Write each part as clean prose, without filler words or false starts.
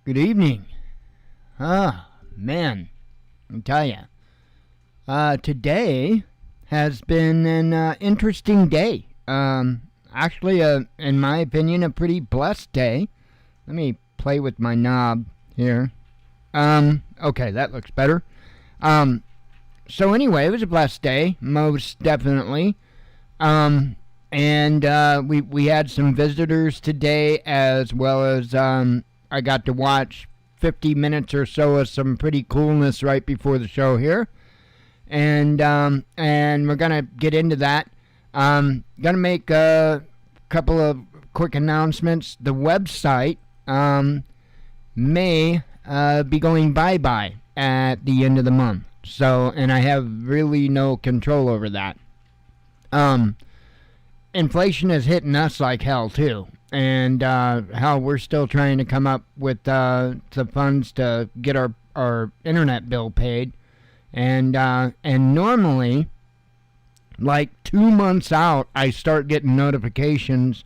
Good evening. Man, I tell you, today has been an interesting day. Actually, in my opinion, a pretty blessed day. Let me play with my knob here. Okay, that looks better. So anyway, it was a blessed day, most definitely. And we had some visitors today, as well as I got to watch 50 minutes or so of some pretty coolness right before the show here, and we're gonna get into that. Gonna make a couple of quick announcements. The website may be going bye-bye at the end of the month, so, and I have really no control over that. Inflation is hitting us like hell too, and how we're still trying to come up with the funds to get our internet bill paid, and normally, like 2 months out, I start getting notifications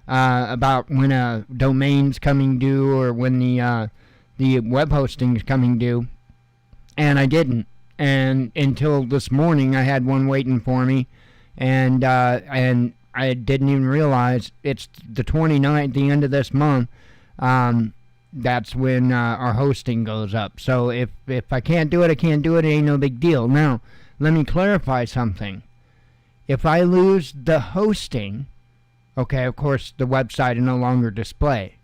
about when a domain's coming due or when the web hosting is coming due, and I didn't, and until this morning I had one waiting for me, and I didn't even realize it's the 29th, the end of this month. That's when our hosting goes up. So if I can't do it, I can't do it. It ain't no big deal. Now, let me clarify something. If I lose the hosting, okay, of course, the website will no longer display.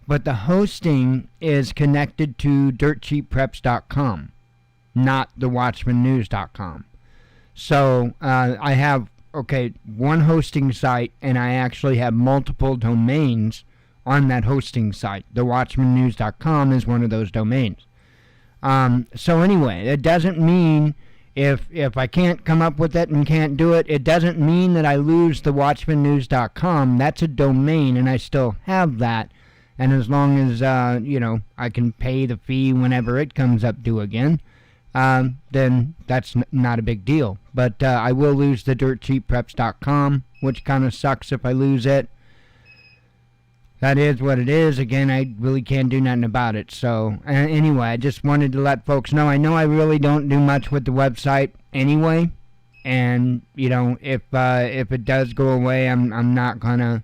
But the hosting is connected to dirtcheappreps.com, not the watchmannews.com. So I have one hosting site, and I actually have multiple domains on that hosting site. The watchmannews.com is one of those domains. So anyway, it doesn't mean if I can't come up with it and can't do it, it doesn't mean that I lose the watchmannews.com. That's a domain, and I still have that. And as long as, I can pay the fee whenever it comes up due again, then that's not a big deal. But I will lose the dirtcheappreps.com, which kind of sucks if I lose it. That is what it is. Again, I really can't do nothing about it. So anyway, I just wanted to let folks know. I know I really don't do much with the website anyway, and if it does go away, I'm not gonna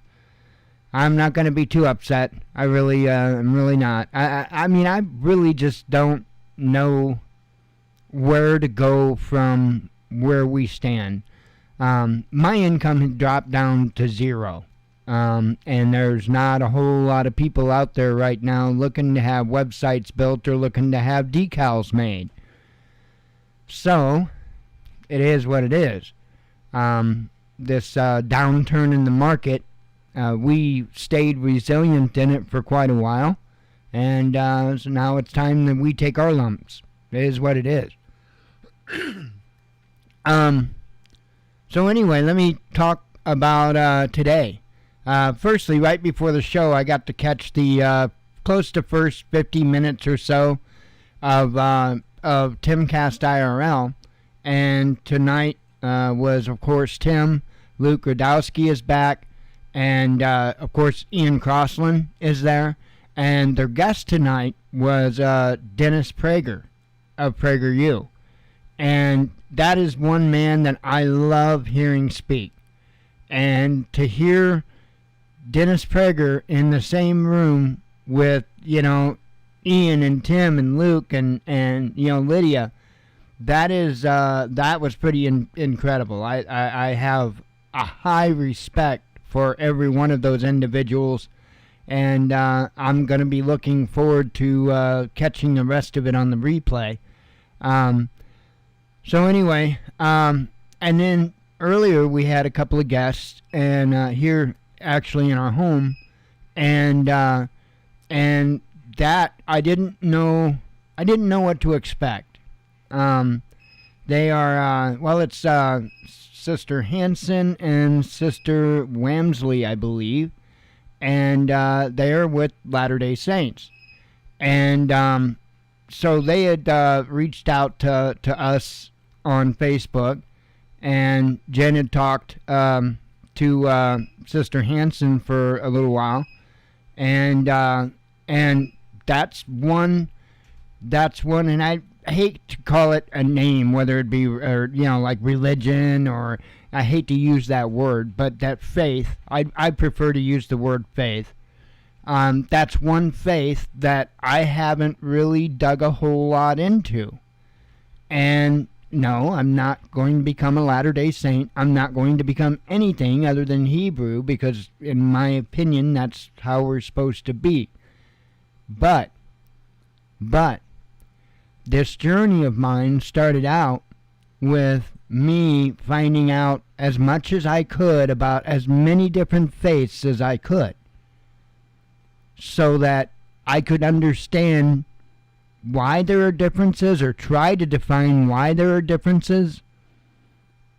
be too upset. I'm really not. I mean, I really just don't know where to go from where we stand. My income had dropped down to zero, and there's not a whole lot of people out there right now looking to have websites built or looking to have decals made. So it is what it is. This downturn in the market, we stayed resilient in it for quite a while, and so now it's time that we take our lumps. It is what it is. So anyway, let me talk about today. Firstly, right before the show, I got to catch the close to first 50 minutes or so of Timcast IRL, and tonight was, of course, Tim. Luke Radowski is back, and of course Ian Crossland is there, and their guest tonight was Dennis Prager of PragerU. And that is one man that I love hearing speak. And to hear Dennis Prager in the same room with, Ian and Tim and Luke and Lydia, that was pretty incredible. I have a high respect for every one of those individuals, and I'm going to be looking forward to catching the rest of it on the replay. So anyway, and then earlier we had a couple of guests, and here actually in our home, and that I didn't know what to expect. They are it's Sister Hanson and Sister Wamsley, I believe, and they are with Latter-day Saints, and so they had reached out to us on Facebook, and Jen had talked to Sister Hanson for a little while, and that's one. That's one, and I hate to call it a name, whether it be, or, like religion, or I hate to use that word, but that faith, I prefer to use the word faith. That's one faith that I haven't really dug a whole lot into. And no, I'm not going to become a Latter-day Saint. I'm not going to become anything other than Hebrew, because in my opinion, that's how we're supposed to be. But, this journey of mine started out with me finding out as much as I could about as many different faiths as I could, so that I could understand why there are differences, or try to define why there are differences,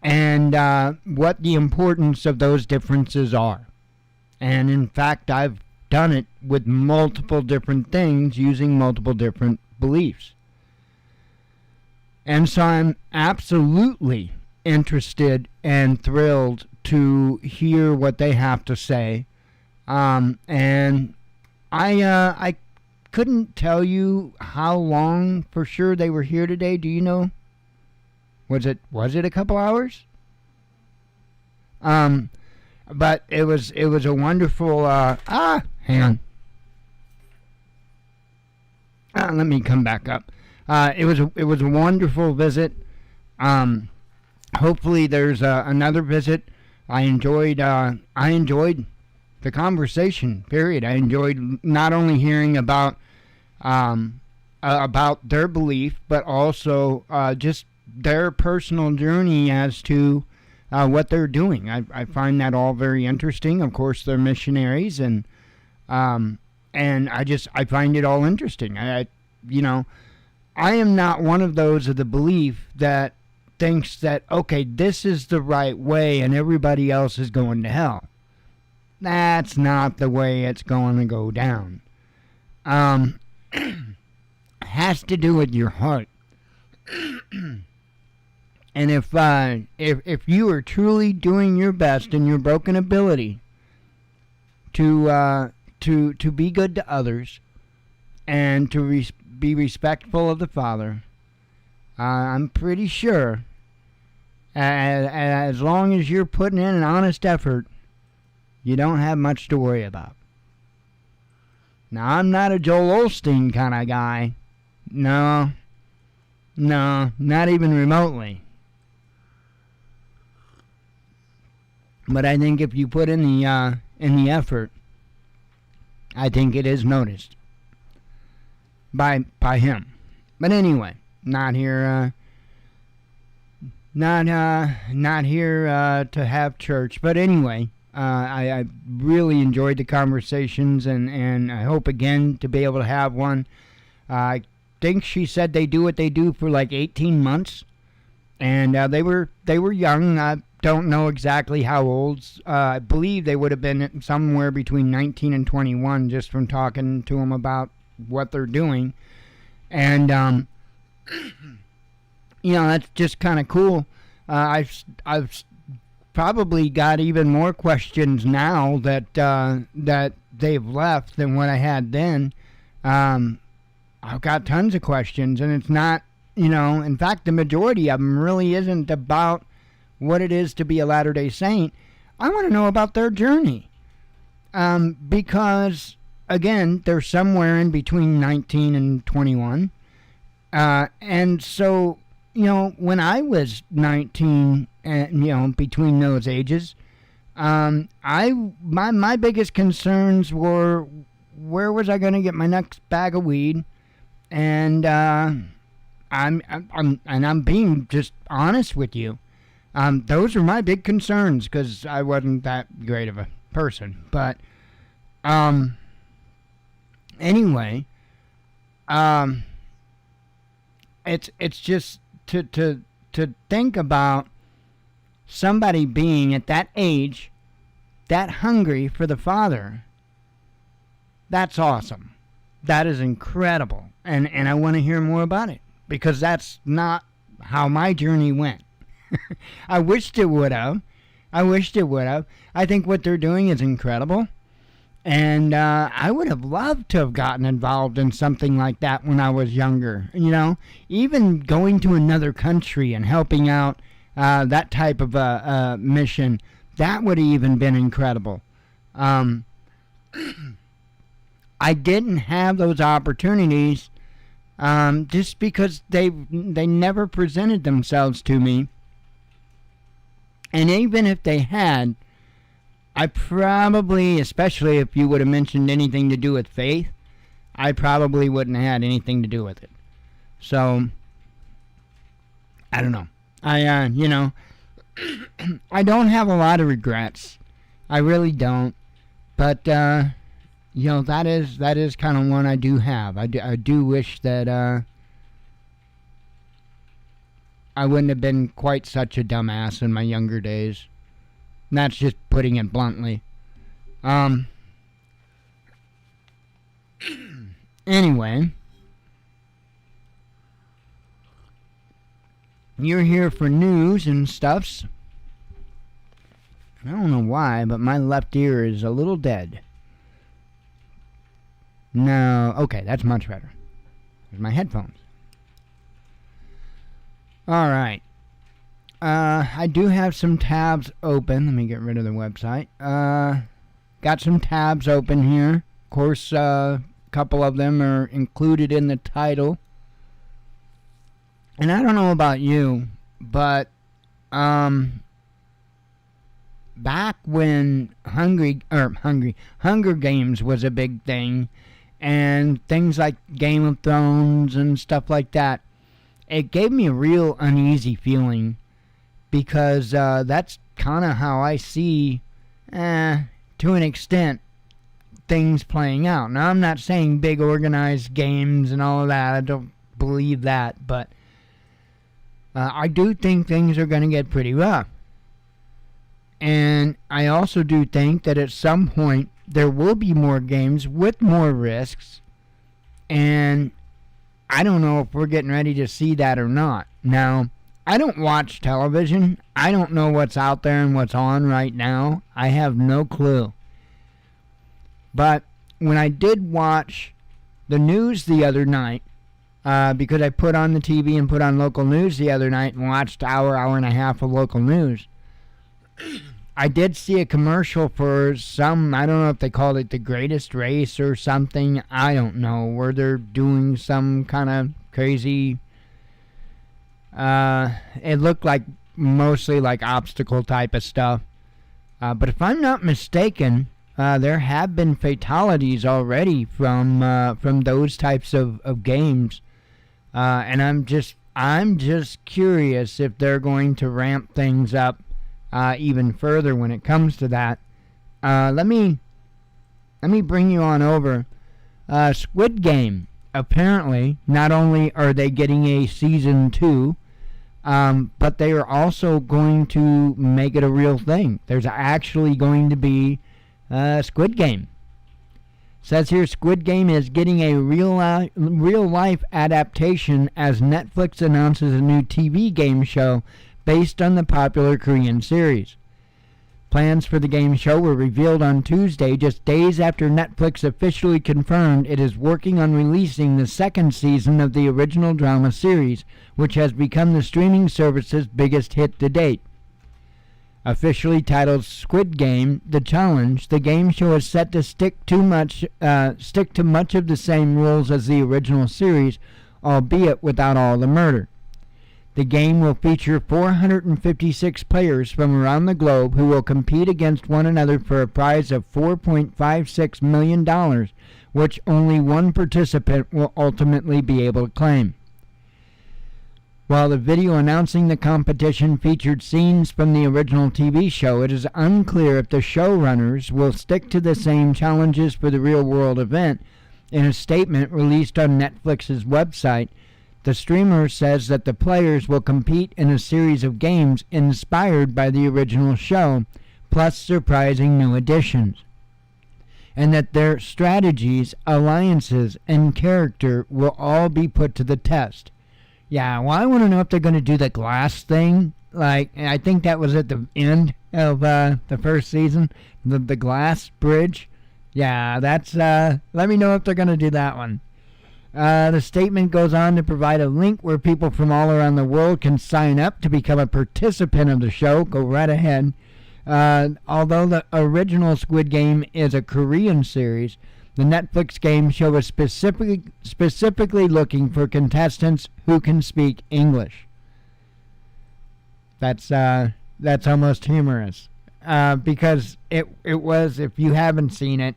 and what the importance of those differences are. And in fact, I've done it with multiple different things using multiple different beliefs. And so I'm absolutely interested and thrilled to hear what they have to say. And I couldn't tell you how long for sure they were here today. Do you know? Was it a couple hours? But it was a wonderful. Hang on. Let me come back up. It was a wonderful visit. Hopefully there's another visit. I enjoyed the conversation. Period. I enjoyed not only hearing about their belief, but also just their personal journey as to what they're doing. I find that all very interesting. Of course, they're missionaries, and I find it all interesting. I am not one of those of the belief that thinks that, okay, this is the right way and everybody else is going to hell. That's not the way it's going to go down. Has to do with your heart. And if you are truly doing your best in your broken ability to be good to others and to be respectful of the Father, I'm pretty sure, as long as you're putting in an honest effort, you don't have much to worry about. Now, I'm not a Joel Osteen kind of guy. No, not even remotely. But I think if you put in the effort, I think it is noticed by him. But anyway, not here to have church. But anyway, I really enjoyed the conversations, and I hope again to be able to have one. I think she said they do what they do for like 18 months, and they were young. I don't know exactly how old. I believe they would have been somewhere between 19 and 21, just from talking to them about what they're doing. And that's just kind of cool. I've probably got even more questions now that they've left than what I had then. I've got tons of questions, and it's not, in fact, the majority of them really isn't about what it is to be a Latter-day Saint. I want to know about their journey. Because, again, they're somewhere in between 19 and 21. And so, when I was 19, between those ages, my biggest concerns were, where was I going to get my next bag of weed? And I'm being just honest with you. Those are my big concerns, because I wasn't that great of a person. But anyway, it's just to think about somebody being at that age, that hungry for the Father. That's awesome. That is incredible. And I want to hear more about it, because that's not how my journey went. I wished it would have. I think what they're doing is incredible. And I would have loved to have gotten involved in something like that when I was younger. Even going to another country and helping out that type of a mission, that would have even been incredible. I didn't have those opportunities just because they never presented themselves to me. And even if they had, I probably, especially if you would have mentioned anything to do with faith, I probably wouldn't have had anything to do with it. So, I don't know. I don't have a lot of regrets. I really don't. But, that is kind of one I do have. I do wish that I wouldn't have been quite such a dumbass in my younger days. And that's just putting it bluntly. Anyway, you're here for news and stuffs. I don't know why, but my left ear is a little dead. No, okay, that's much better. There's my headphones. Alright. I do have some tabs open. Let me get rid of the website. Got some tabs open here. Of course, a couple of them are included in the title. And I don't know about you, but back when Hunger Games was a big thing, and things like Game of Thrones and stuff like that, it gave me a real uneasy feeling, because that's kind of how I see, to an extent, things playing out. Now, I'm not saying big organized games and all of that. I don't believe that, but I do think things are going to get pretty rough. And I also do think that at some point there will be more games with more risks, and I don't know if we're getting ready to see that or not. Now, I don't watch television. I don't know what's out there and what's on right now. I have no clue. But when I did watch the news the other night, because I put on the TV and put on local news the other night and watched hour and a half of local news, I did see a commercial for some, I don't know if they called it The Greatest Race or something, I don't know, where they're doing some kind of crazy, it looked like mostly like obstacle type of stuff. But if I'm not mistaken, there have been fatalities already from those types of games. And I'm just curious if they're going to ramp things up even further when it comes to that. Let me bring you on over. Squid Game. Apparently, not only are they getting a season 2, but they are also going to make it a real thing. There's actually going to be Squid Game. Says here, Squid Game is getting a real-life adaptation as Netflix announces a new TV game show based on the popular Korean series. Plans for the game show were revealed on Tuesday, just days after Netflix officially confirmed it is working on releasing the second season of the original drama series, which has become the streaming service's biggest hit to date. Officially titled Squid Game: The Challenge, the game show is set to stick to much of the same rules as the original series, albeit without all the murder. The game will feature 456 players from around the globe who will compete against one another for a prize of $4.56 million, which only one participant will ultimately be able to claim. While the video announcing the competition featured scenes from the original TV show, it is unclear if the showrunners will stick to the same challenges for the real-world event. In a statement released on Netflix's website, the streamer says that the players will compete in a series of games inspired by the original show, plus surprising new additions, and that their strategies, alliances, and character will all be put to the test. Yeah, well, I want to know if they're going to do the glass thing. Like, I think that was at the end of the first season, the glass bridge. Yeah, that's, let me know if they're going to do that one. The statement goes on to provide a link where people from all around the world can sign up to become a participant of the show. Go right ahead. Although the original Squid Game is a Korean series, the Netflix game show was specifically looking for contestants who can speak English. That's almost humorous. Because it was, if you haven't seen it,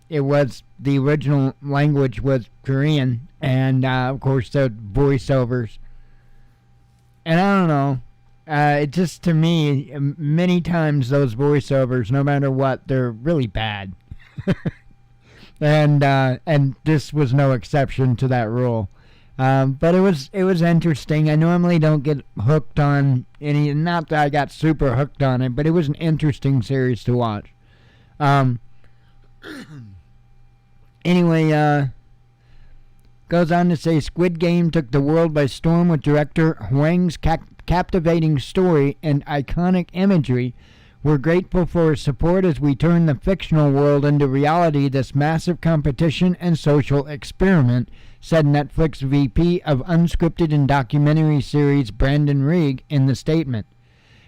it was, the original language was Korean, and of course the voiceovers. And I don't know, it just, to me, many times those voiceovers, no matter what, they're really bad. And this was no exception to that rule. But it was interesting. I normally don't get hooked on any, not that I got super hooked on it, but it was an interesting series to watch. Anyway, goes on to say Squid Game took the world by storm with director Hwang's captivating story and iconic imagery. We're grateful for his support as we turn the fictional world into reality, this massive competition and social experiment, said Netflix VP of Unscripted and Documentary Series Brandon Reig in the statement,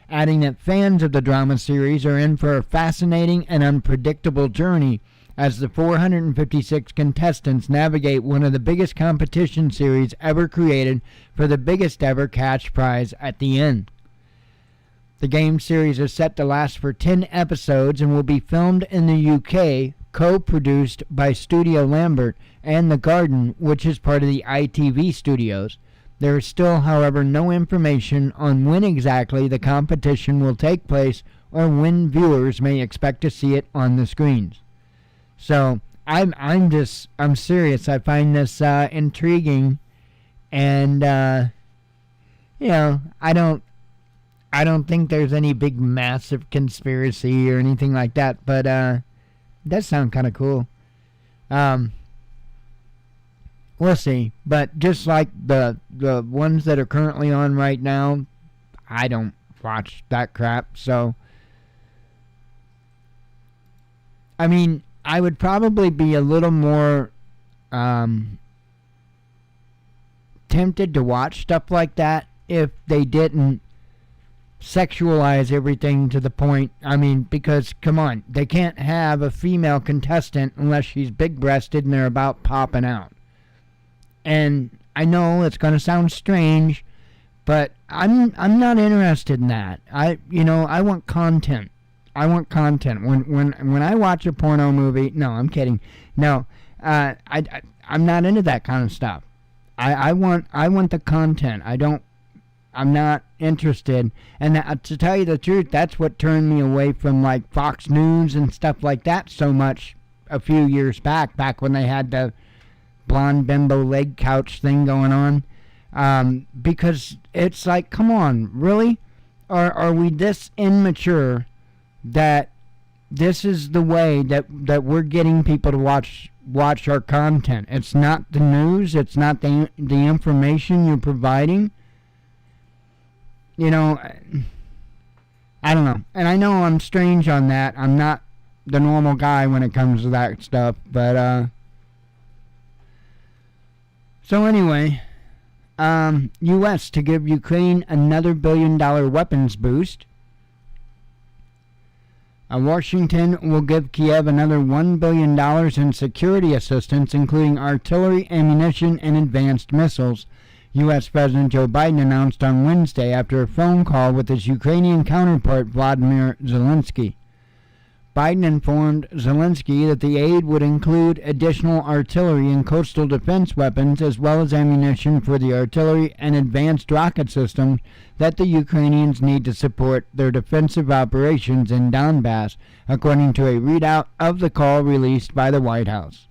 adding that fans of the drama series are in for a fascinating and unpredictable journey as the 456 contestants navigate one of the biggest competition series ever created for the biggest ever cash prize at the end. The game series is set to last for 10 episodes and will be filmed in the UK, co-produced by Studio Lambert and The Garden, which is part of the ITV studios. There is still, however, no information on when exactly the competition will take place or when viewers may expect to see it on the screens. So, I'm serious. I find this intriguing, and I don't think there's any big massive conspiracy or anything like that, but it does sound kind of cool. We'll see. But just like the ones that are currently on right now, I don't watch that crap. So, I mean, I would probably be a little more tempted to watch stuff like that if they didn't sexualize everything to the point. I mean, because, come on, they can't have a female contestant unless she's big-breasted and they're about popping out. And I know it's going to sound strange, but I'm not interested in that. I want content. I want content. When I watch a porno movie, no, I'm kidding. No, I'm not into that kind of stuff. I want the content. I'm not interested. And to tell you the truth, that's what turned me away from like Fox News and stuff like that so much a few years back when they had the blonde bimbo leg couch thing going on. Because it's like, come on, really? Are we this immature that this is the way that we're getting people to watch our content? It's not the news. It's not the information you're providing. I don't know. And I know I'm strange on that. I'm not the normal guy when it comes to that stuff. But, so anyway, U.S. to give Ukraine another $1 billion weapons boost. Washington will give Kiev another $1 billion in security assistance, including artillery, ammunition, and advanced missiles, U.S. President Joe Biden announced on Wednesday after a phone call with his Ukrainian counterpart Vladimir Zelensky. Biden informed Zelensky that the aid would include additional artillery and coastal defense weapons as well as ammunition for the artillery and advanced rocket systems that the Ukrainians need to support their defensive operations in Donbass, according to a readout of the call released by the White House.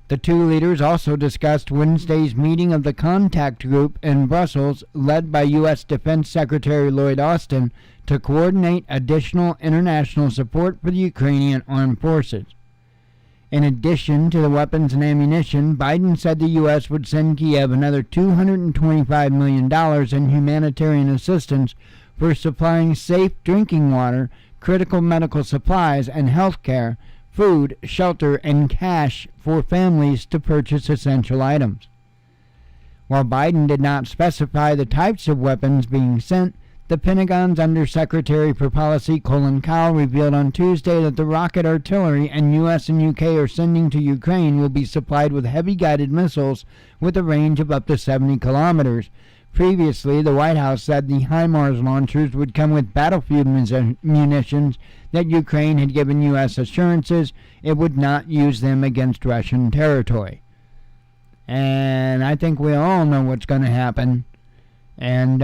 The two leaders also discussed Wednesday's meeting of the contact group in Brussels, led by U.S. Defense Secretary Lloyd Austin, to coordinate additional international support for the Ukrainian armed forces. In addition to the weapons and ammunition, Biden said the U.S. would send Kiev another $225 million in humanitarian assistance for supplying safe drinking water critical medical supplies and health care, food, shelter, and cash for families to purchase essential items. While Biden did not specify the types of weapons being sent, the Pentagon's Undersecretary for Policy Colin Powell revealed on Tuesday that the rocket artillery and U.S. and U.K. are sending to Ukraine will be supplied with heavy guided missiles with a range of up to 70 kilometers. Previously, the White House said the HIMARS launchers would come with battlefield munitions that Ukraine had given U.S. assurances it would not use them against Russian territory. And I think we all know what's going to happen. And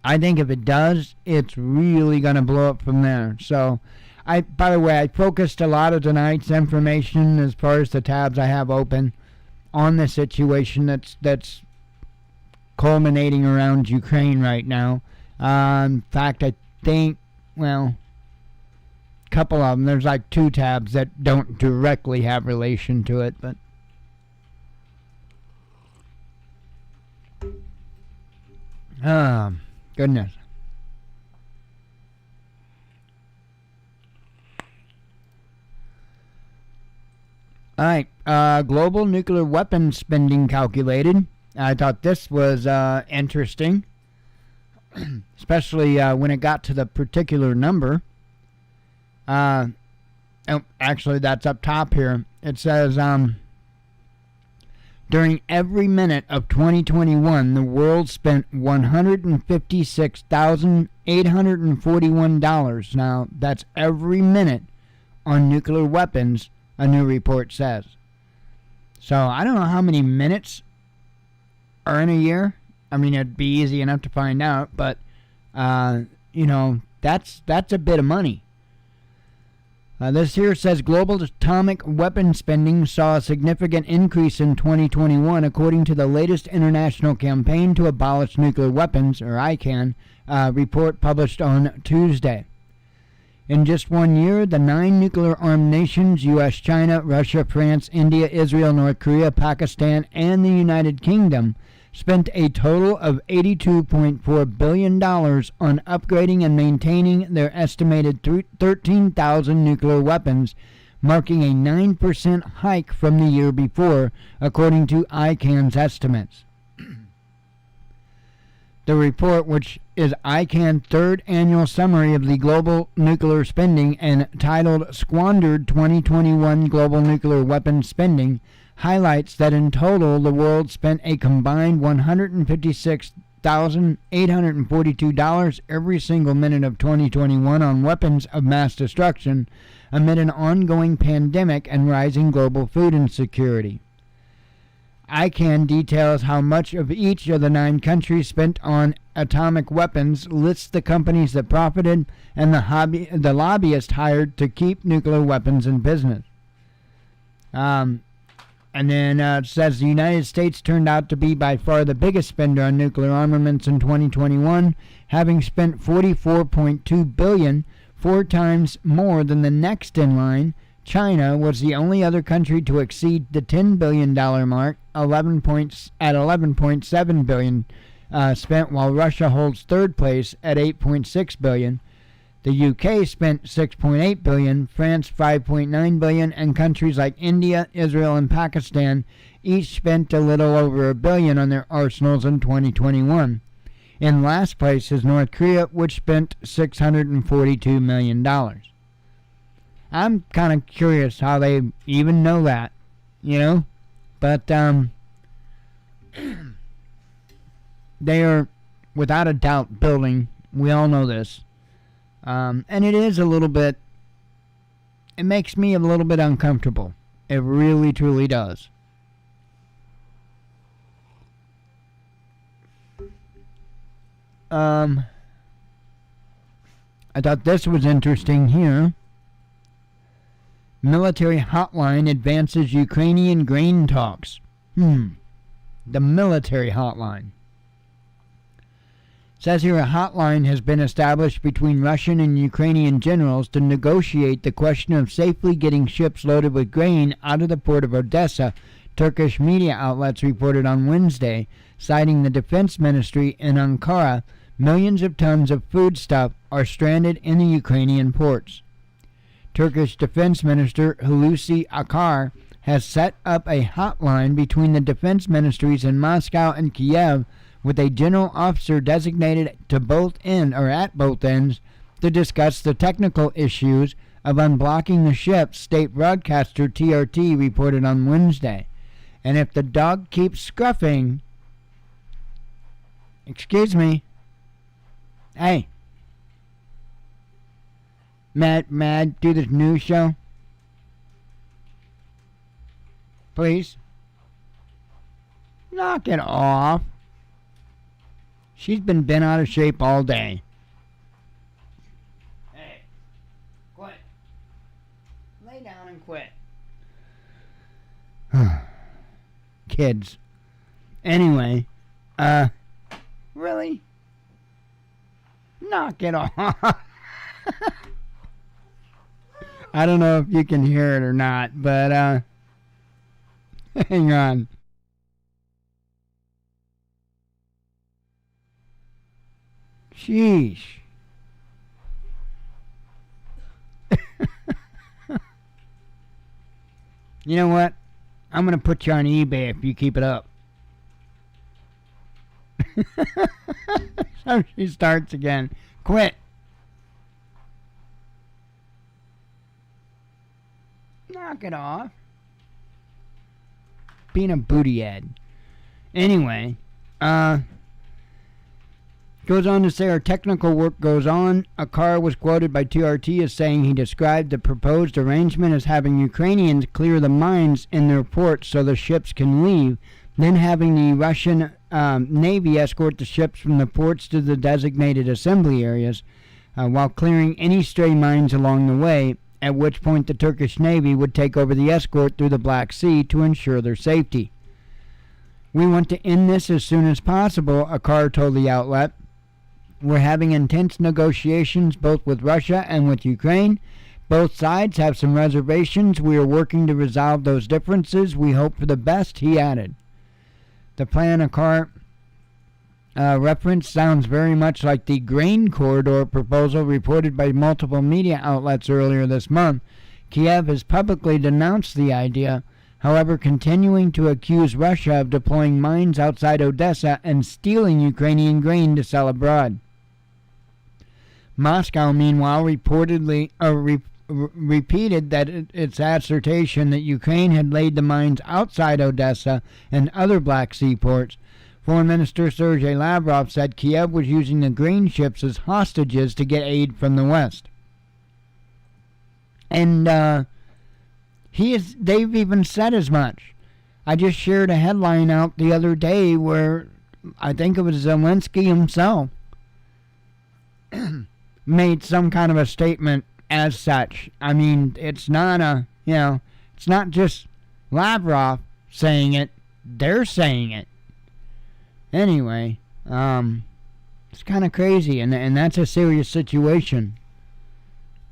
I think if it does, it's really going to blow up from there. So, by the way, I focused a lot of tonight's information as far as the tabs I have open on the situation that's culminating around Ukraine right now. In fact, I think, well, a couple of them. There's like 2 tabs that don't directly have relation to it, but goodness. All right, global nuclear weapons spending calculated. I thought this was interesting, especially when it got to the particular number. Actually, that's up top here. It says, during every minute of 2021, the world spent $156,841. Now, that's every minute on nuclear weapons, a new report says. So, I don't know how many minutes are in a year. I mean, it'd be easy enough to find out, but, that's a bit of money. This here says global atomic weapon spending saw a significant increase in 2021, according to the latest International Campaign to Abolish Nuclear Weapons, or ICAN, report published on Tuesday. In just 1 year, the 9 nuclear-armed nations, U.S., China, Russia, France, India, Israel, North Korea, Pakistan, and the United Kingdom, spent a total of $82.4 billion on upgrading and maintaining their estimated 13,000 nuclear weapons, marking a 9% hike from the year before, according to ICAN's estimates. The report, which is ICAN's third annual summary of the global nuclear spending and titled Squandered 2021 Global Nuclear Weapons Spending, highlights that in total the world spent a combined $156,842 every single minute of 2021 on weapons of mass destruction amid an ongoing pandemic and rising global food insecurity. ICAN details how much of each of the 9 countries spent on atomic weapons, lists the companies that profited, and the lobbyists hired to keep nuclear weapons in business. And then it says the United States turned out to be by far the biggest spender on nuclear armaments in 2021, having spent $44.2 billion, 4 times more than the next in line. China was the only other country to exceed the $10 billion mark, at $11.7 billion spent, while Russia holds third place at $8.6 billion. The UK spent $6.8 billion, France $5.9 billion, and countries like India, Israel, and Pakistan each spent a little over $1 billion on their arsenals in 2021. In last place is North Korea, which spent $642 million. I'm kind of curious how they even know that, but they are without a doubt building. We all know this. And it is a little bit, it makes me a little bit uncomfortable. It really, truly does. I thought this was interesting here. Military hotline advances Ukrainian grain talks. The military hotline. It says here a hotline has been established between Russian and Ukrainian generals to negotiate the question of safely getting ships loaded with grain out of the port of Odessa, Turkish media outlets reported on Wednesday, citing the defense ministry in Ankara, millions of tons of foodstuff are stranded in the Ukrainian ports. Turkish Defense Minister Hulusi Akar has set up a hotline between the defense ministries in Moscow and Kiev with a general officer designated to at both ends to discuss the technical issues of unblocking the ships, state broadcaster TRT reported on Wednesday. And if the dog keeps scruffing, excuse me, hey, Mad, do this news show, please. Knock it off. She's been bent out of shape all day. Hey, quit. Lay down and quit. Kids. Anyway, really? Knock it off. I don't know if you can hear it or not, but, hang on. Sheesh. You know what? I'm going to put you on eBay if you keep it up. So she starts again. Quit. Knock it off. Being a booty head. Anyway, goes on to say our technical work goes on. Akar was quoted by TRT as saying he described the proposed arrangement as having Ukrainians clear the mines in their ports so the ships can leave, then having the Russian Navy escort the ships from the ports to the designated assembly areas while clearing any stray mines along the way, at which point the Turkish Navy would take over the escort through the Black Sea to ensure their safety. We want to end this as soon as possible, Akar told the outlet. We're having intense negotiations both with Russia and with Ukraine. Both sides have some reservations. We are working to resolve those differences. We hope for the best, he added. The plan Akar reference sounds very much like the grain corridor proposal reported by multiple media outlets earlier this month. Kiev has publicly denounced the idea, however, continuing to accuse Russia of deploying mines outside Odessa and stealing Ukrainian grain to sell abroad. Moscow, meanwhile, repeated that its assertion that Ukraine had laid the mines outside Odessa and other Black Sea ports. Foreign Minister Sergei Lavrov said Kiev was using the grain ships as hostages to get aid from the West. And they've even said as much. I just shared a headline out the other day where I think it was Zelensky himself made some kind of a statement as such. I mean, it's not it's not just Lavrov saying it, they're saying it. Anyway, it's kind of crazy, and that's a serious situation.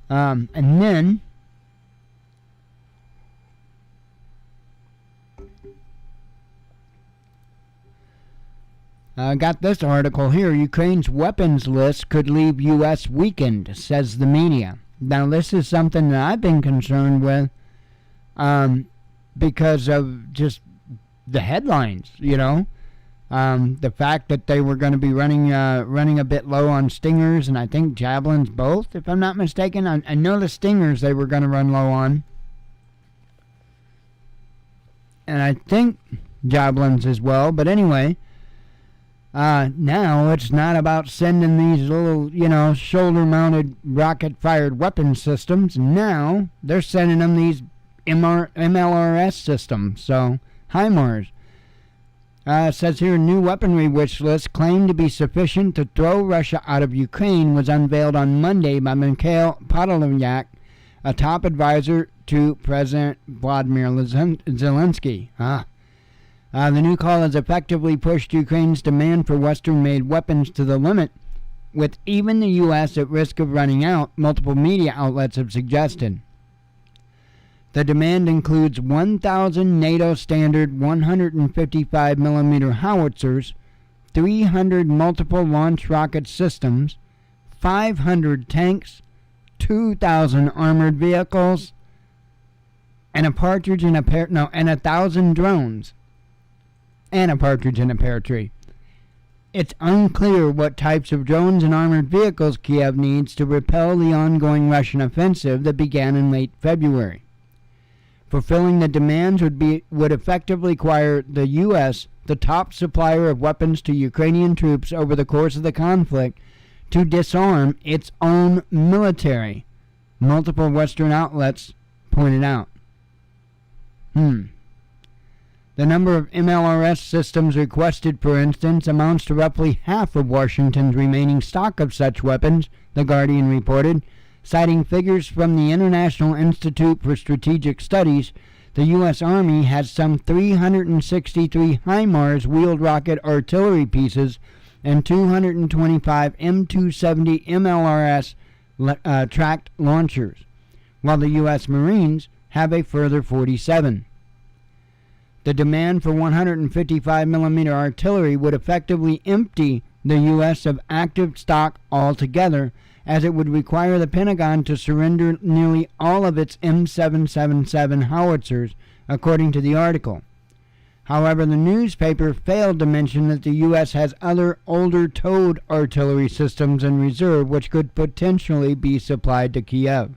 And then got this article here. Ukraine's weapons list could leave U.S. weakened, says the media. Now, this is something that I've been concerned with because of just the headlines, the fact that they were going to be running a bit low on Stingers, and I think Javelins both, if I'm not mistaken. I know the Stingers they were going to run low on. And I think Javelins as well. But anyway, now it's not about sending these little, shoulder-mounted rocket-fired weapon systems. Now they're sending them these MLRS systems, so HIMARS. It says here, new weaponry wish list claimed to be sufficient to throw Russia out of Ukraine was unveiled on Monday by Mikhail Podolyak, a top advisor to President Vladimir Zelensky. The new call has effectively pushed Ukraine's demand for Western-made weapons to the limit, with even the U.S. at risk of running out, multiple media outlets have suggested. The demand includes 1,000 NATO standard 155mm howitzers, 300 multiple launch rocket systems, 500 tanks, 2,000 armored vehicles, and a partridge in a pear, no, and 1,000 drones, and a partridge in a pear tree. It's unclear what types of drones and armored vehicles Kiev needs to repel the ongoing Russian offensive that began in late February. Fulfilling the demands would effectively require the U.S., the top supplier of weapons to Ukrainian troops over the course of the conflict, to disarm its own military, multiple Western outlets pointed out. The number of MLRS systems requested, for instance, amounts to roughly half of Washington's remaining stock of such weapons, The Guardian reported. Citing figures from the International Institute for Strategic Studies, the U.S. Army has some 363 HIMARS wheeled rocket artillery pieces and 225 M270 MLRS tracked launchers, while the U.S. Marines have a further 47. The demand for 155mm artillery would effectively empty the U.S. of active stock altogether, as it would require the Pentagon to surrender nearly all of its M777 howitzers, according to the article. However, the newspaper failed to mention that the U.S. has other older towed artillery systems in reserve which could potentially be supplied to Kiev.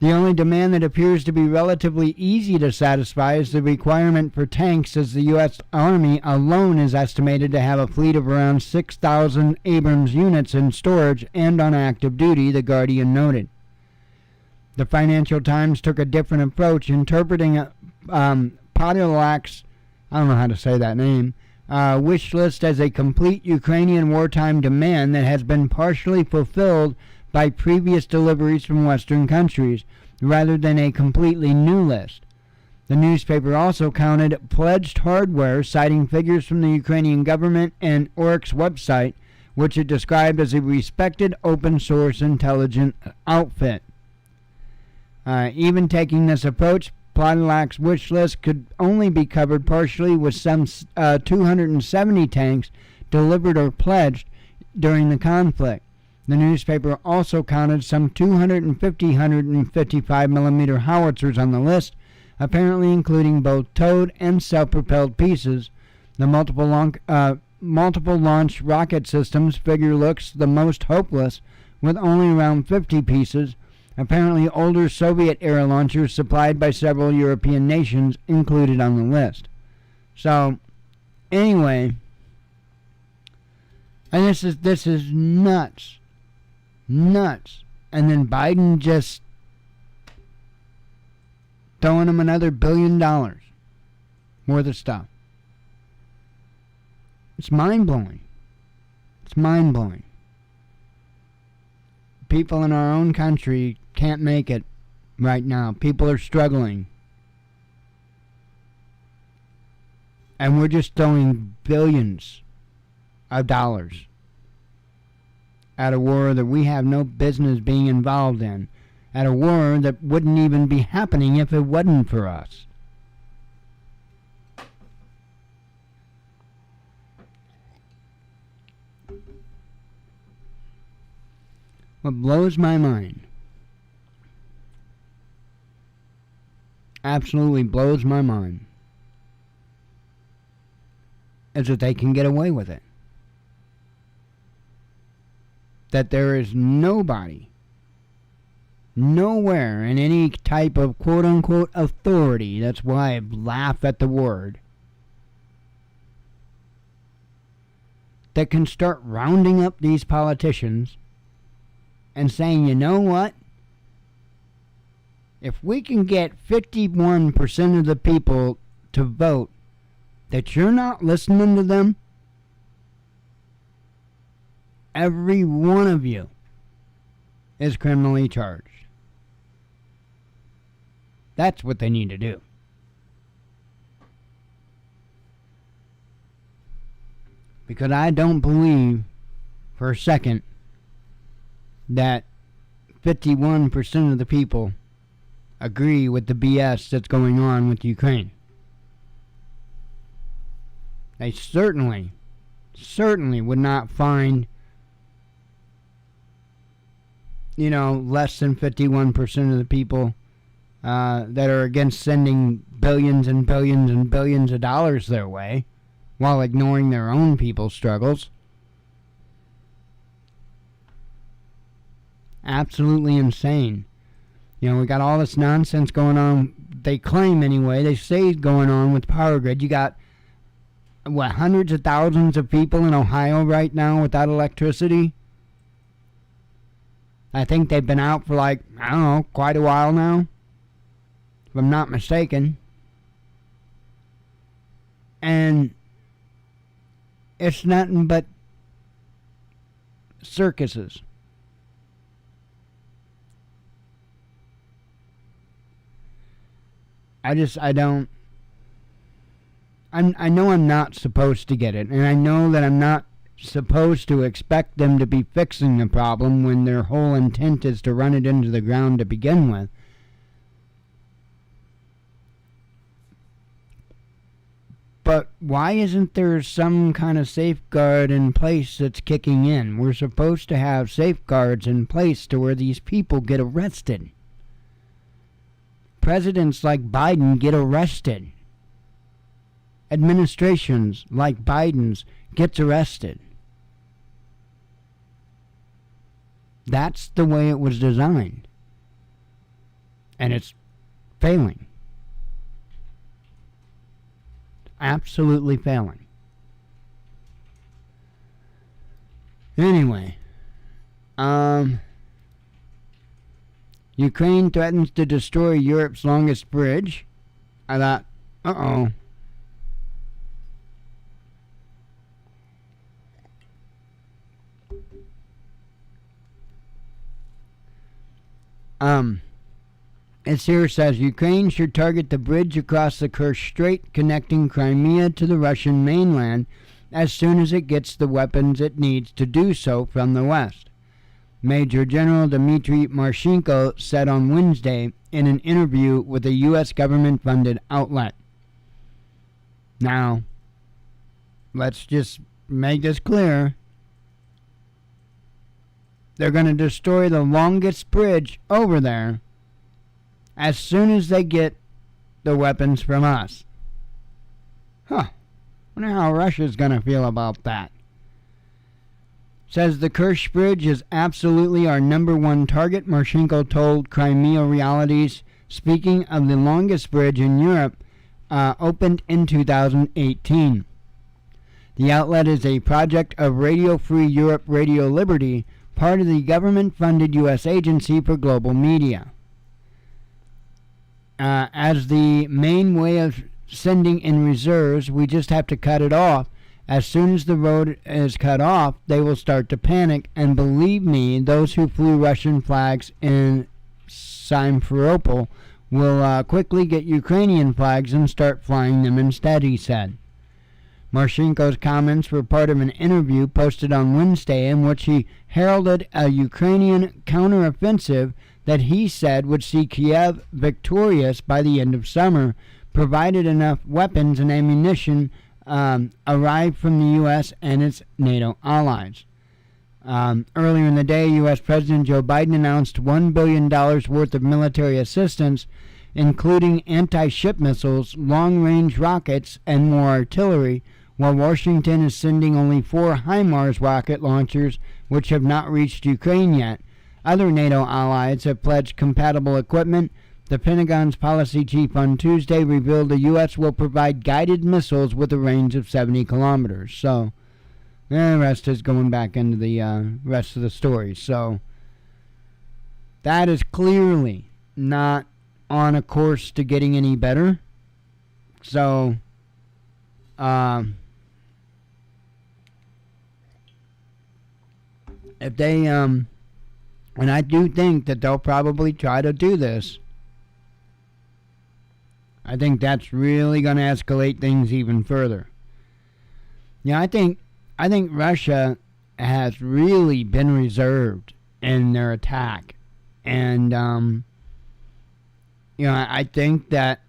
The only demand that appears to be relatively easy to satisfy is the requirement for tanks, as the U.S. Army alone is estimated to have a fleet of around 6,000 Abrams units in storage and on active duty, The Guardian noted. The Financial Times took a different approach, interpreting Podolak's, I don't know how to say that name, wish list as a complete Ukrainian wartime demand that has been partially fulfilled by previous deliveries from Western countries, rather than a completely new list. The newspaper also counted pledged hardware, citing figures from the Ukrainian government and Oryx's website, which it described as a respected open-source intelligence outfit. Even taking this approach, Podolak's wish list could only be covered partially, with some 270 tanks delivered or pledged during the conflict. The newspaper also counted some 250 155mm howitzers on the list, apparently including both towed and self-propelled pieces. The multiple launch rocket systems figure looks the most hopeless, with only around 50 pieces, apparently older Soviet-era launchers supplied by several European nations included on the list. So, anyway, and this is nuts. Nuts. And then Biden just throwing them another $1 billion worth of stuff. It's mind-blowing. It's mind-blowing. People in our own country can't make it right now. People are struggling. And we're just throwing billions of dollars at a war that we have no business being involved in, at a war that wouldn't even be happening if it wasn't for us. What blows my mind, absolutely blows my mind, is that they can get away with it. That there is nobody, nowhere in any type of quote-unquote authority, that's why I laugh at the word, that can start rounding up these politicians and saying, you know what? If we can get 51% of the people to vote that you're not listening to them, every one of you is criminally charged. That's what they need to do. Because I don't believe for a second that 51% of the people agree with the BS that's going on with Ukraine. They certainly would not find, less than 51% of the people that are against sending billions and billions and billions of dollars their way while ignoring their own people's struggles. Absolutely insane. We got all this nonsense going on. They claim anyway, they say going on with power grid. You got, hundreds of thousands of people in Ohio right now without electricity. I think they've been out for quite a while now, if I'm not mistaken. And it's nothing but circuses. I know I'm not supposed to get it, and I know that I'm not supposed to expect them to be fixing the problem when their whole intent is to run it into the ground to begin with. But why isn't there some kind of safeguard in place that's kicking in? We're supposed to have safeguards in place to where these people get arrested. Presidents like Biden get arrested. Administrations like Biden's gets arrested. That's the way it was designed. And it's failing. Absolutely failing. Anyway, Ukraine threatens to destroy Europe's longest bridge. I thought, uh-oh. It's here says Ukraine should target the bridge across the Kerch Strait connecting Crimea to the Russian mainland as soon as it gets the weapons it needs to do so from the west. Major General Dmitry Marshenko said on Wednesday in an interview with a U.S. government-funded outlet. Now, let's just make this clear. They're going to destroy the longest bridge over there as soon as they get the weapons from us. Wonder how Russia's going to feel about that. Says the Kerch Bridge is absolutely our number one target, Marshenko told Crimea Realities, speaking of the longest bridge in Europe, opened in 2018. The outlet is a project of Radio Free Europe Radio Liberty, part of the government-funded U.S. Agency for Global Media. As the main way of sending in reserves, we just have to cut it off. As soon as the road is cut off, they will start to panic, and believe me, those who flew Russian flags in Simferopol will quickly get Ukrainian flags and start flying them instead, he said. Marshenko's comments were part of an interview posted on Wednesday in which he heralded a Ukrainian counteroffensive that he said would see Kiev victorious by the end of summer, provided enough weapons and ammunition arrived from the U.S. and its NATO allies. Earlier in the day, U.S. President Joe Biden announced $1 billion worth of military assistance, including anti-ship missiles, long-range rockets, and more artillery, while Washington is sending only 4 HIMARS rocket launchers, which have not reached Ukraine yet. Other NATO allies have pledged compatible equipment. The Pentagon's policy chief on Tuesday revealed the U.S. will provide guided missiles with a range of 70 kilometers. So, the rest is going back into the rest of the story. So, that is clearly not on a course to getting any better. So, if they, and I do think that they'll probably try to do this, I think that's really going to escalate things even further. Yeah, I think Russia has really been reserved in their attack. And, I think that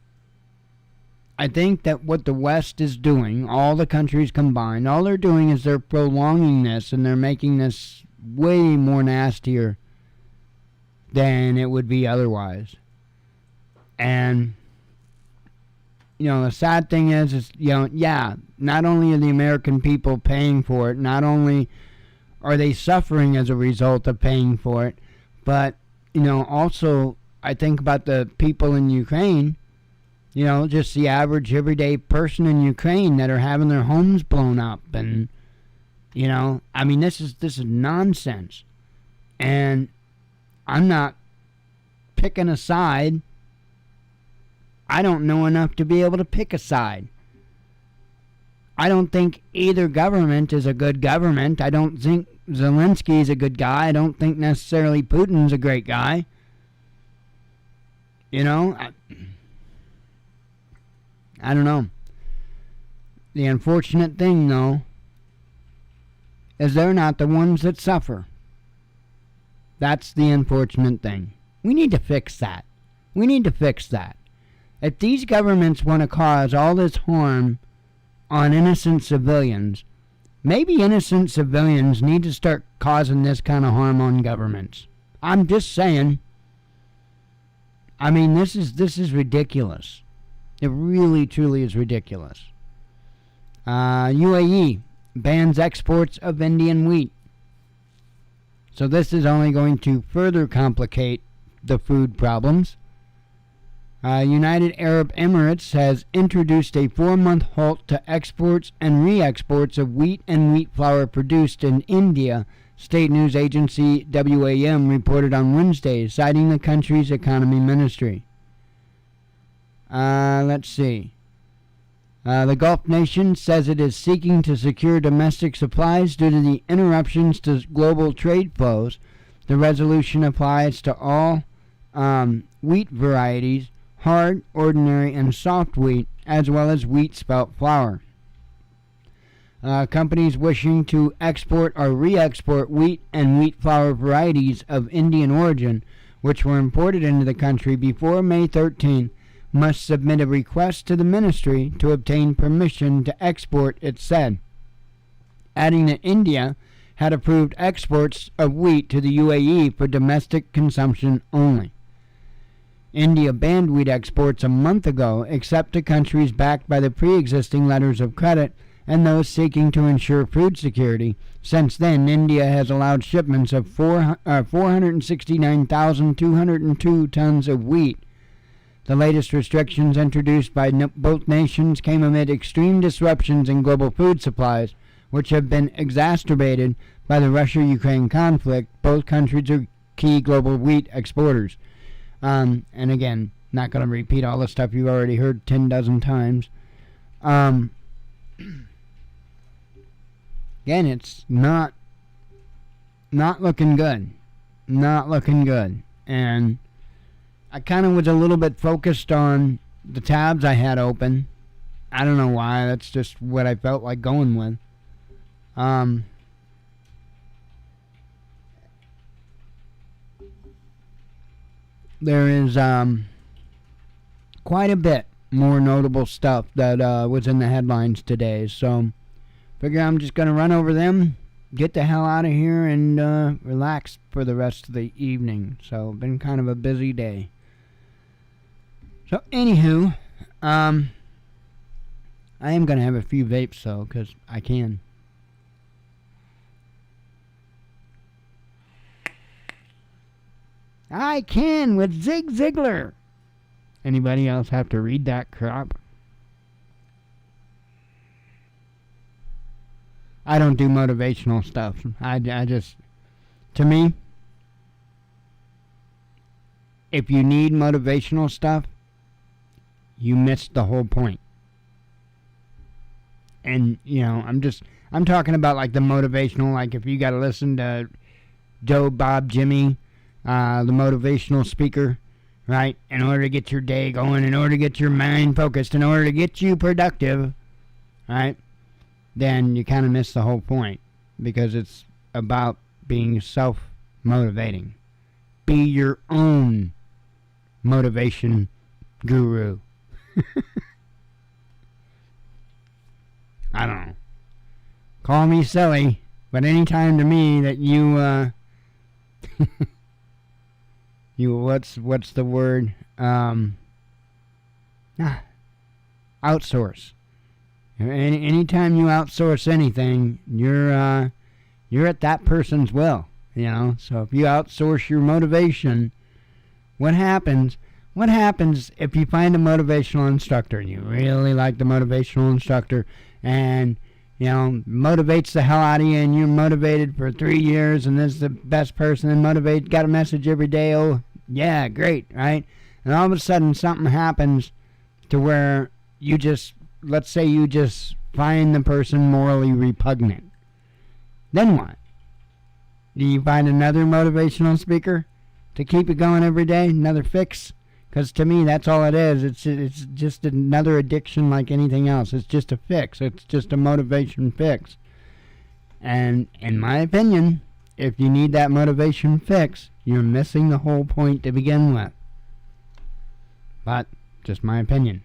I think that what the West is doing, all the countries combined, all they're doing is they're prolonging this and they're making this way more nastier than it would be otherwise. And, the sad thing is, not only are the American people paying for it, not only are they suffering as a result of paying for it, but, also I think about the people in Ukraine, just the average everyday person in Ukraine that are having their homes blown up. And, this is nonsense. And I'm not picking a side. I don't know enough to be able to pick a side. I don't think either government is a good government. I don't think Zelensky is a good guy. I don't think necessarily Putin's a great guy. I don't know. The unfortunate thing, though, is they're not the ones that suffer. That's the unfortunate thing. We need to fix that. If these governments want to cause all this harm on innocent civilians, maybe innocent civilians need to start causing this kind of harm on governments. I'm just saying. This is ridiculous. It really, truly is ridiculous. UAE bans exports of Indian wheat. So this is only going to further complicate the food problems. United Arab Emirates has introduced a 4-month halt to exports and re-exports of wheat and wheat flour produced in India, state news agency WAM reported on Wednesday, citing the country's economy ministry. Let's see. The Gulf nation says it is seeking to secure domestic supplies due to the interruptions to global trade flows. The resolution applies to all wheat varieties, hard, ordinary, and soft wheat, as well as wheat spelt flour. Companies wishing to export or re-export wheat and wheat flour varieties of Indian origin, which were imported into the country before May 13, must submit a request to the ministry to obtain permission to export, it said, adding that India had approved exports of wheat to the UAE for domestic consumption only. India banned wheat exports a month ago, except to countries backed by the pre-existing letters of credit and those seeking to ensure food security. Since then, India has allowed shipments of 469,202 tons of wheat. The latest restrictions introduced by both nations came amid extreme disruptions in global food supplies, which have been exacerbated by the Russia-Ukraine conflict. Both countries are key global wheat exporters. And again, not going to repeat all the stuff you've already heard 10 dozen times. Again, it's not looking good. Not looking good. And I kind of was a little bit focused on the tabs I had open. I don't know why. That's just what I felt like going with. There is quite a bit more notable stuff that was in the headlines today. So figure I'm just going to run over them, get the hell out of here, and relax for the rest of the evening. So been kind of a busy day. So, anywho, I am going to have a few vapes, though, because I can. I can with Zig Ziglar. Anybody else have to read that crap? I don't do motivational stuff. I just, to me, if you need motivational stuff, you missed the whole point. And, I'm talking about like the motivational, like if you got to listen to Joe, Bob, Jimmy, the motivational speaker, right? In order to get your day going, in order to get your mind focused, in order to get you productive, right? Then you kind of miss the whole point because it's about being self-motivating. Be your own motivation guru. I don't know. Call me silly, but anytime to me that you, you, what's the word? Outsource. Anytime you outsource anything, you're at that person's will, So if you outsource your motivation, what happens? What happens if you find a motivational instructor and you really like the motivational instructor and, motivates the hell out of you and you're motivated for 3 years and this is the best person and got a message every day, oh, yeah, great, right? And all of a sudden something happens to where let's say you just find the person morally repugnant. Then what? Do you find another motivational speaker to keep it going every day? Another fix? Because to me, that's all it is. It's just another addiction like anything else. It's just a fix. It's just a motivation fix. And in my opinion, if you need that motivation fix, you're missing the whole point to begin with. But, just my opinion.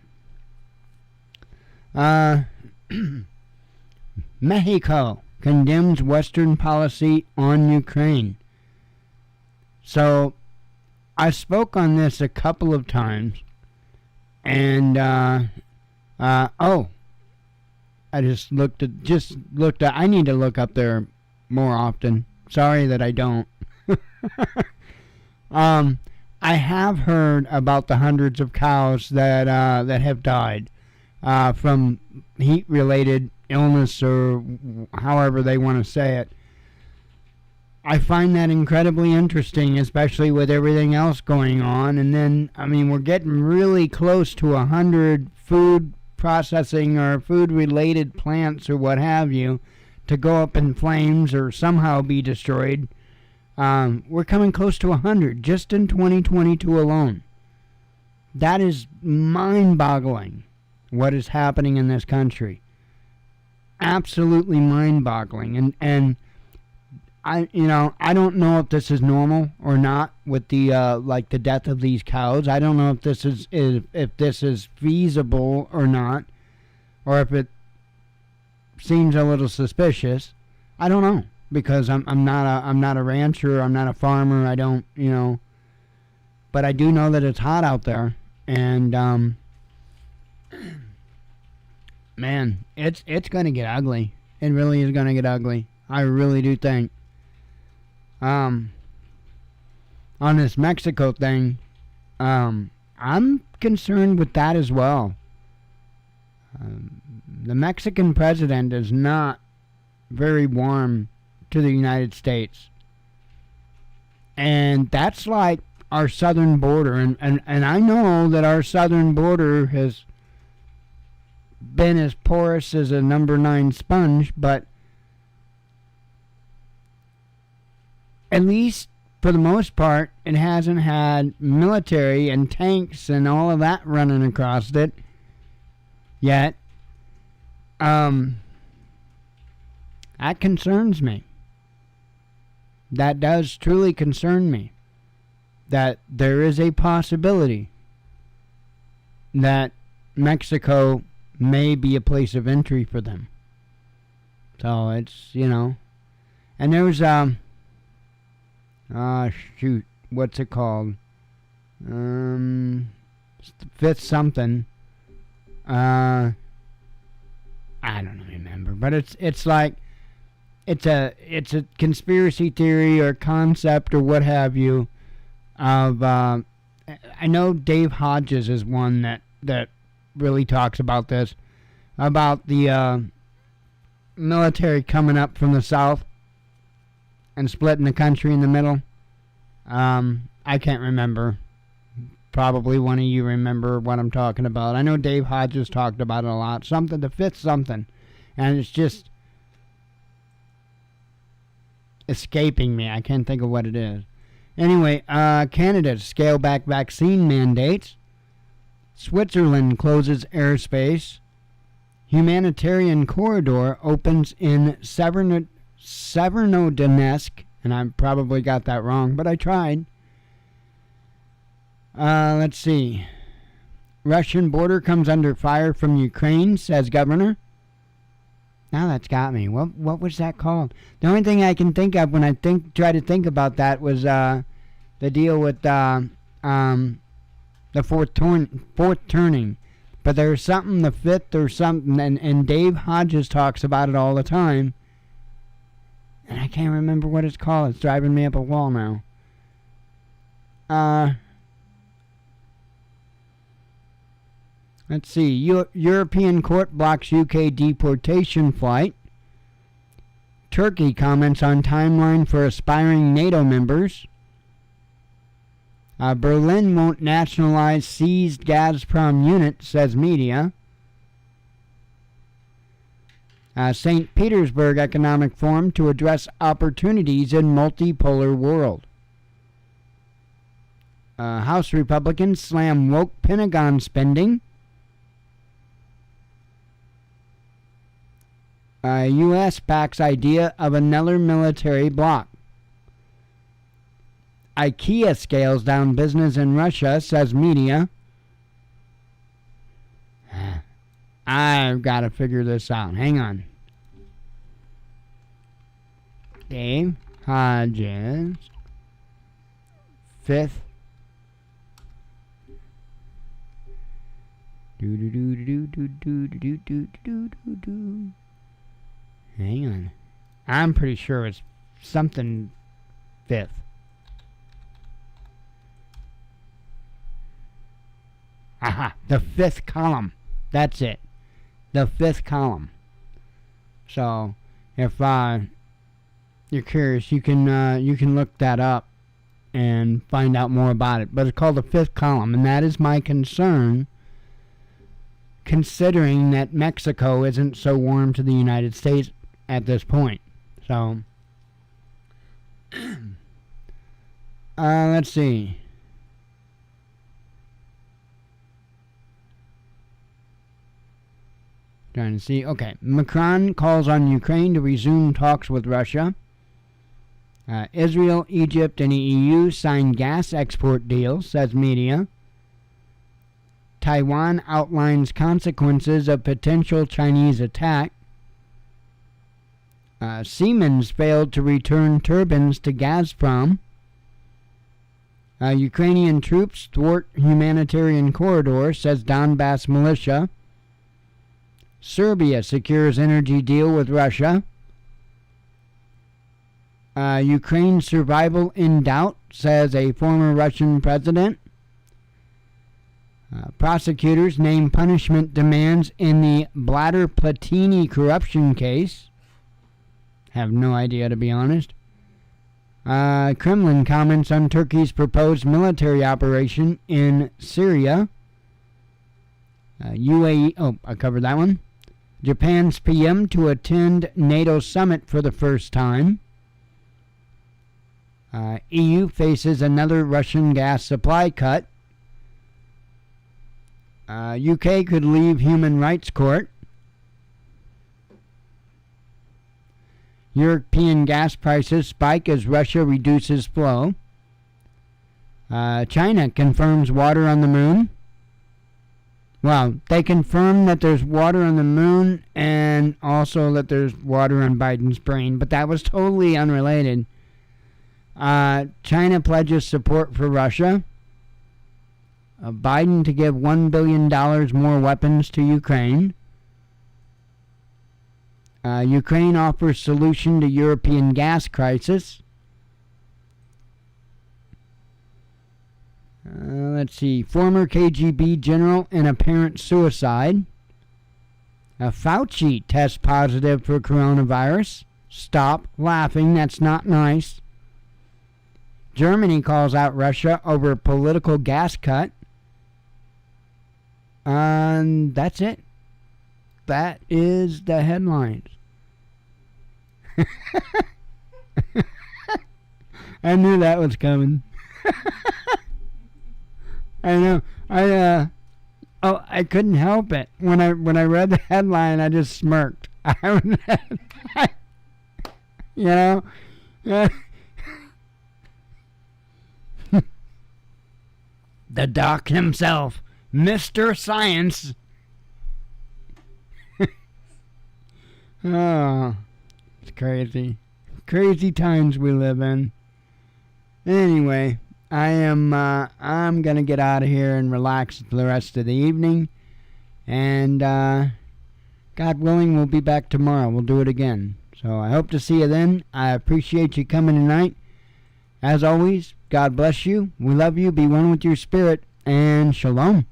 Mexico condemns Western policy on Ukraine. So, I spoke on this a couple of times, and I just looked at. I need to look up there more often. Sorry that I don't. I have heard about the hundreds of cows that have died from heat-related illness or however they want to say it. I find that incredibly interesting, especially with everything else going on. And then, we're getting really close to 100 food processing or food-related plants or what have you to go up in flames or somehow be destroyed. We're coming close to 100 just in 2022 alone. That is mind-boggling, what is happening in this country. Absolutely mind-boggling. And I don't know if this is normal or not with the the death of these cows. I don't know if this is feasible or not, or if it seems a little suspicious. I don't know because I'm not a rancher. I'm not a farmer. I don't but I do know that it's hot out there, and man, it's gonna get ugly. It really is gonna get ugly. I really do think. On this Mexico thing, I'm concerned with that as well. The Mexican president is not very warm to the United States. And that's like our southern border. And I know that our southern border has been as porous as a number 9 sponge, but at least for the most part, it hasn't had military and tanks and all of that running across it yet. That concerns me. That does truly concern me. That there is a possibility that Mexico may be a place of entry for them. So it's, and there's, shoot, what's it called? Fifth something. I don't remember, but it's like it's a conspiracy theory or concept or what have you. Of I know Dave Hodges is one that really talks about this, about the military coming up from the south and splitting the country in the middle. I can't remember. Probably one of you remember what I'm talking about. I know Dave Hodges talked about it a lot. The fifth something. And it's just escaping me. I can't think of what it is. Anyway, Canada scale back vaccine mandates. Switzerland closes airspace. Humanitarian corridor opens in Severodonetsk, and I probably got that wrong, but I tried. Let's see. Russian border comes under fire from Ukraine, says governor. Now that's got me. What was that called? The only thing I can think of when I try to think about that was the deal with the fourth turning. But there's something, the fifth or something, and Dave Hodges talks about it all the time. And I can't remember what it's called. It's driving me up a wall now. Let's see. European court blocks UK deportation flight. Turkey comments on timeline for aspiring NATO members. Berlin won't nationalize seized Gazprom unit, says media. St. Petersburg Economic Forum to address opportunities in multipolar world. House Republicans slam woke Pentagon spending. U.S. backs idea of another military bloc. IKEA scales down business in Russia, says media. I've got to figure this out. Hang on. Dave Hodges, fifth. Hang on. I'm pretty sure it's something fifth. Aha, the fifth column. That's it. The fifth column. So, if you're curious, you can look that up and find out more about it. But it's called the fifth column, and that is my concern, considering that Mexico isn't so warm to the United States at this point. So, let's see. Trying to see. Okay. Macron calls on Ukraine to resume talks with Russia. Israel, Egypt, and the EU sign gas export deal, says media. Taiwan outlines consequences of potential Chinese attack. Siemens failed to return turbines to Gazprom. Ukrainian troops thwart humanitarian corridor, says Donbass militia. Serbia secures energy deal with Russia. Ukraine's survival in doubt, says a former Russian president. Prosecutors name punishment demands in the Blatter-Platini corruption case. Have no idea, to be honest. Kremlin comments on Turkey's proposed military operation in Syria. UAE, I covered that one. Japan's PM to attend NATO summit for the first time. EU faces another Russian gas supply cut. UK could leave human rights court. European gas prices spike as Russia reduces flow. China confirms water on the moon. Well, they confirmed that there's water on the moon and also that there's water on Biden's brain, but that was totally unrelated. China pledges support for Russia. Biden to give $1 billion more weapons to Ukraine. Ukraine offers solution to European gas crisis. Let's see. Former KGB general in apparent suicide. Fauci tests positive for coronavirus. Stop laughing. That's not nice. Germany calls out Russia over political gas cut. And that's it. That is the headlines. I knew that was coming. I know. I couldn't help it. When I read the headline, I just smirked. You know? The doc himself, Mr. Science. Oh, it's crazy. Crazy times we live in. Anyway, I'm gonna get out of here and relax for the rest of the evening. And God willing, we'll be back tomorrow. We'll do it again. So I hope to see you then. I appreciate you coming tonight. As always, God bless you. We love you. Be one with your spirit. And shalom.